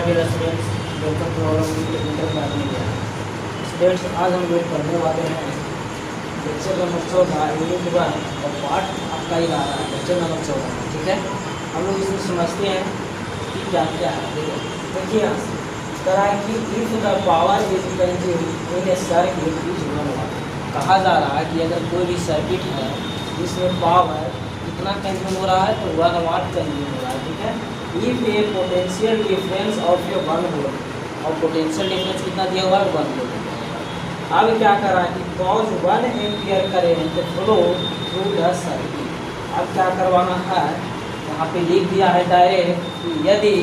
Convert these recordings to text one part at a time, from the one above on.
Dear students, welcome to our technical class में गया। Students, आज हम लोग पढ़ने वाले हैं लेक्चर नंबर 14 यूनिट 1 और पार्ट आपका ही आ रहा है लेक्चर नंबर 14। ठीक है, हम लोग इसमें समझते हैं कि क्या क्या है। देखिए यहाँ से तरह की if the power is consumed in a circuit is 1 वाट। कहा जा रहा है कि अगर कोई भी सर्किट है जिसमें पावर कितना कंज्यूम हो रहा है तो 1 वाट कंज्यूम हो रहा है। ठीक है, if A potential difference of A 1 volt, और पोटेंशियल डिफरेंस कितना दिया हुआ है 1 वोल्ट। अब क्या कर रहा है कि cause 1 ampere current flow through the circuit. अब क्या करवाना है, यहाँ पे लिख दिया है डायरेक्ट कि यदि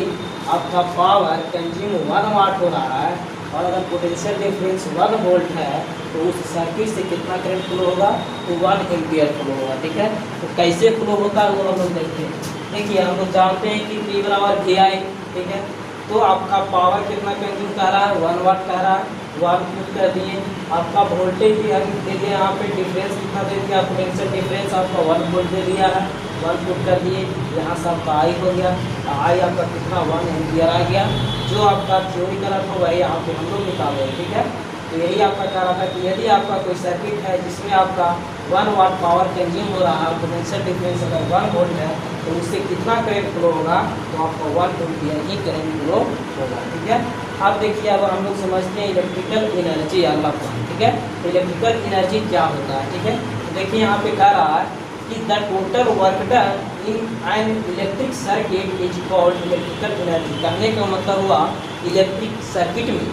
आपका पावर कंज्यूम 1 वाट हो रहा है और अगर पोटेंशियल डिफरेंस 1 वोल्ट है तो उस सर्किट से कितना करंट फ्लो होगा तो 1 एम्पियर फ्लो होगा। ठीक है, तो कैसे फ्लो होता है वो हम लोग देखते हैं। देखिए हम लोग जानते हैं कि P बराबर VI। ठीक है, तो आपका पावर कितना कंज्यूम कर रहा है 1 वाट कह रहा है, 1 पुट कर दिए। आपका वोल्टेज भी हम दे दिए, यहाँ पे डिफरेंस कितना दे दिया, पोटेंशियल डिफरेंस आपका 1 वोल्ट दे दिया है, 1 पुट कर दिए। यहाँ से आपका I हो गया, I आपका कितना 1 एम्पियर आ गया। जो आपका थ्योरी का था वही यहाँ पे हम लोग निकाल रहे हैं। ठीक है, तो यही आपका कह रहा था कि यदि आपका कोई सर्किट है जिसमें आपका 1 वाट पावर कंज्यूम हो रहा है, पोटेंशियल डिफरेंस अगर 1 वोल्ट है तो उससे कितना करंट फ्लो होगा तो आपका 1 एम्पियर ही करंट फ्लो होगा। ठीक है, अब देखिए अब हम लोग समझते हैं इलेक्ट्रिकल एनर्जी अगला पॉइंट। ठीक है, तो इलेक्ट्रिकल एनर्जी क्या होता है। ठीक है, तो देखिए यहाँ पे कह रहा है कि the total work done in an electric circuit is called electrical energy. कहने का मतलब हुआ इलेक्ट्रिक सर्किट में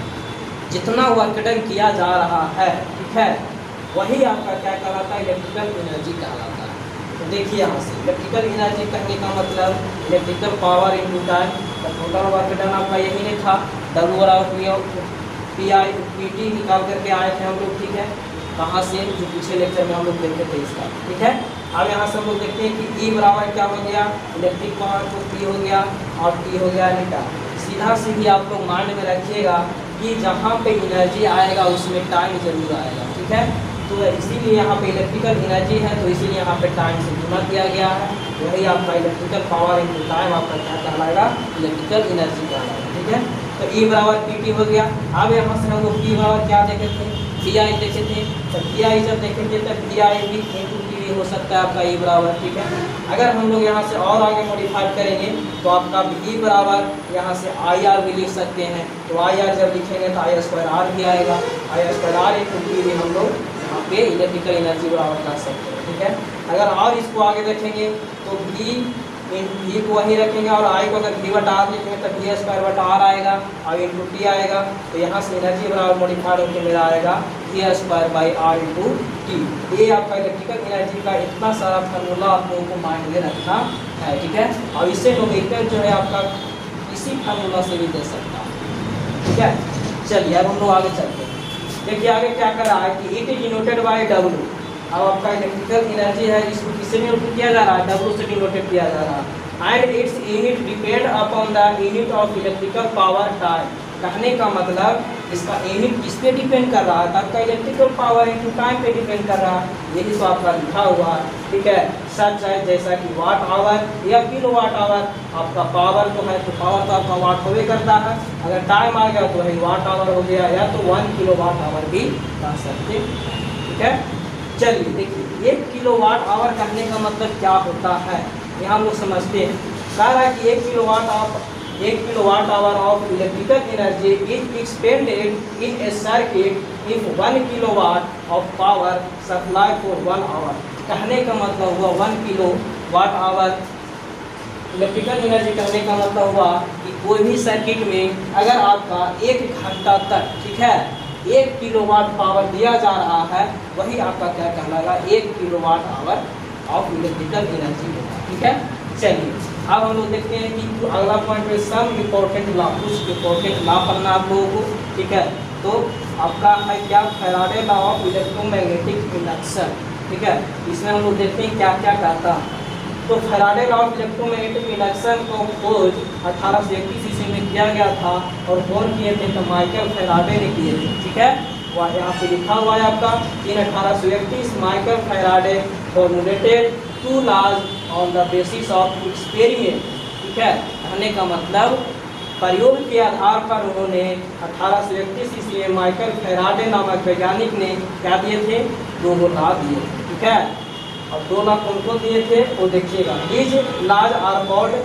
जितना वर्क डन किया जा रहा है, ठीक है, वही आपका क्या कहलाता है इलेक्ट्रिकल एनर्जी कहलाता है। तो देखिए यहाँ से इलेक्ट्रिकल एनर्जी कहने का मतलब इलेक्ट्रिकल पावर इनटू टाइम। तो टोटल वर्क डन आपका यही नहीं था, WR/PI/PT निकाल करके आए थे हम लोग। ठीक है, कहाँ से, जो पिछले लेक्चर में हम लोग देखते थे इसका। ठीक है, अब यहाँ से हम लोग देखते हैं कि E बराबर क्या हो गया, इलेक्ट्रिक पावर को P हो गया और T हो गया मीटर। सीधा सीधी आप लोग माइंड में रखिएगा कि जहाँ पे एनर्जी आएगा उसमें टाइम जरूर आएगा। ठीक है, तो इसीलिए यहाँ पे इलेक्ट्रिकल एनर्जी है तो इसीलिए यहाँ पे टाइम से गुणा किया गया है। वही आपका इलेक्ट्रिकल पावर इनटू टाइम आपका क्या कहलाएगा, इलेक्ट्रिकल एनर्जी कहलाएगा। ठीक है, तो E बराबर PT हो गया। अब यहाँ से हम लोग P बराबर क्या देखे थे, VI देखे थे। तो VI जब देखेंगे तब VI भी इनटू P हो सकता है आपका E बराबर। ठीक है, अगर हम लोग यहाँ से और आगे मॉडिफाई करेंगे तो आपका E बराबर यहाँ से IR भी लिख सकते हैं। तो IR जब लिखेंगे तो I² R भी आएगा, I² R इनटू P भी हम लोग यहाँ पे इलेक्ट्रिकल एनर्जी बराबर कर सकते हैं। ठीक है, अगर और इसको आगे देखेंगे तो V को वही रखेंगे और I को अगर V/R लिखेंगे तो V²/R आएगा और इनटू T आएगा। तो यहाँ से एनर्जी बराबर मॉडिफाइड होकर मेरा आएगा V²/R इनटू T। ये आपका इलेक्ट्रिकल एनर्जी का इतना सारा फार्मूला आप लोगों को माइंड में रखना है। ठीक है, और इससे न्यूमेरिकल जो है आपका इसी फार्मूला से भी दे सकता है। ठीक है, चलिए अब हम लोग आगे चलते हैं। देखिए आगे क्या कर रहा है कि it is denoted by W। अब आपका इलेक्ट्रिकल एनर्जी है इसको किससे डिनोट किया जा रहा है, W से डिनोटेड किया जा रहा है। And its unit depend upon the unit of electrical power time. कहने का मतलब इसका यूनिट किस पे डिपेंड कर रहा है, तो आपका इलेक्ट्रिकल पावर इनटू टाइम पे डिपेंड कर रहा है। यही तो आपका लिखा हुआ है। ठीक है, सच है जैसा कि वाट आवर या किलोवाट आवर। आपका पावर तो है तो पावर तो आपका वाट होवे करता है, अगर टाइम आ गया तो वही वाट आवर हो गया, या तो 1 किलोवाट आवर भी कह सकते हैं। ठीक है, चलिए देखिए 1 किलोवाट आवर कहने का मतलब क्या होता है यहाँ हम लोग समझते हैं। कह रहा है कि 1 kilowatt hour of electrical energy is expended in a circuit if 1 kilowatt of power supply for 1 hour. कहने का मतलब हुआ 1 किलोवाट आवर इलेक्ट्रिकल एनर्जी। कहने का मतलब हुआ कि कोई भी सर्किट में अगर आपका 1 घंटा तक, ठीक है, 1 किलोवाट पावर दिया जा रहा है, वही आपका क्या कहलाएगा 1 kilowatt hour of electrical energy होगा। ठीक है, चलिए अब हम लोग देखते हैं कि अगला पॉइंट में सम इम्पोर्टेंट लॉ, कुछ इम्पोर्टेंट लॉ पढ़ना आप लोगों को। ठीक है, तो आपका है क्या, Faraday law of electromagnetic induction. ठीक है, इसमें हम लोग देखते हैं क्या क्या कहता है। तो Faraday law of electromagnetic induction को खोज 1831 ईस्वी में किया गया था और कौन किए थे, तो माइकल फैराडे ने किए थे। ठीक है, वह यहाँ पे लिखा हुआ है आपका in 1831 Michael Faraday formulated 2 laws on the basis of experiment. ठीक है, कहने का मतलब प्रयोग के आधार पर उन्होंने 1831 ईस्वी में माइकल फैराडे नामक वैज्ञानिक ने क्या दिए थे, 2 लॉ दिए थे, ठीक है। और 2 लॉ उनको दिए थे वो देखिएगा, is laws are called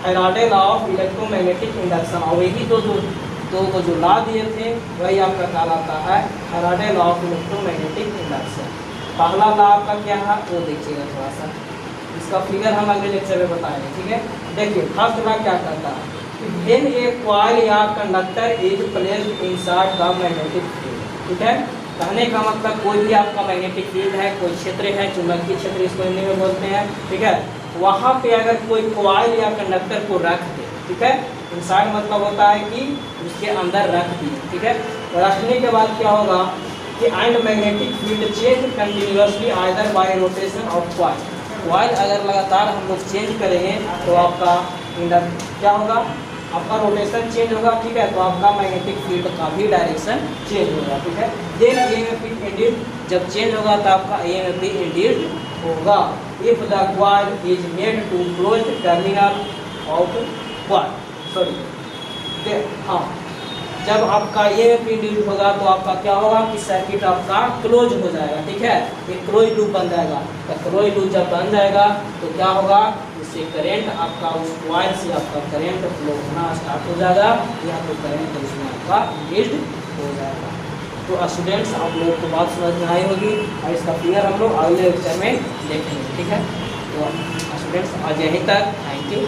Faraday law of electromagnetic induction. और वही दो को जो लॉ दिए थे वही आपका कहलाता है Faraday law of electromagnetic induction. पहला लॉ आपका क्या है वो देखिएगा थोड़ा सा, इसका फिगर हम अगले लेक्चर में बताएंगे, ठीक है। देखिए फर्स्ट लॉ क्या कहता है, व्हेन ए कॉइल या conductor is placed inside the magnetic field, ठीक है। कहने का मतलब कोई भी आपका मैग्नेटिक फील्ड है, कोई क्षेत्र है, चुंबकीय क्षेत्र इसको हिंदी में बोलते हैं, ठीक है। वहाँ पे अगर कोई कॉइल या कंडक्टर को रख दे, ठीक है, इनसाइड मतलब होता है कि उसके अंदर रख दिए, ठीक है। रखने के बाद क्या होगा कि and magnetic field change continuously either bye rotation of coil. Coil अगर लगातार हम लोग चेंज करेंगे तो आपका क्या होगा, आपका रोटेशन चेंज होगा, ठीक है। तो आपका मैग्नेटिक फील्ड का भी डायरेक्शन चेंज होगा, ठीक है। देन EMF इंड्यूस्ड, जब चेंज होगा तो आपका EMF इंड्यूस्ड होगा if the coil is made to close terminal of coil, sorry हाँ, जब आपका EMF इंड्यूस्ड होगा तो आपका क्या होगा कि सर्किट आपका क्लोज हो जाएगा, ठीक है। एक क्लोज लूप बन जाएगा। तो क्लोज लूप जब बन जाएगा तो क्या होगा, इससे करंट आपका उस कॉइल से आपका करंट फ्लो होना स्टार्ट हो जाएगा, या तो करंट उसमें आपका इंड्यूस्ड हो जाएगा। तो स्टूडेंट्स आप लोगों को बात समझ में आई होगी और इसका फिगर हम लोग अगले लेक्चर में देखेंगे, ठीक है। तो स्टूडेंट्स आज यहीं तक, थैंक यू।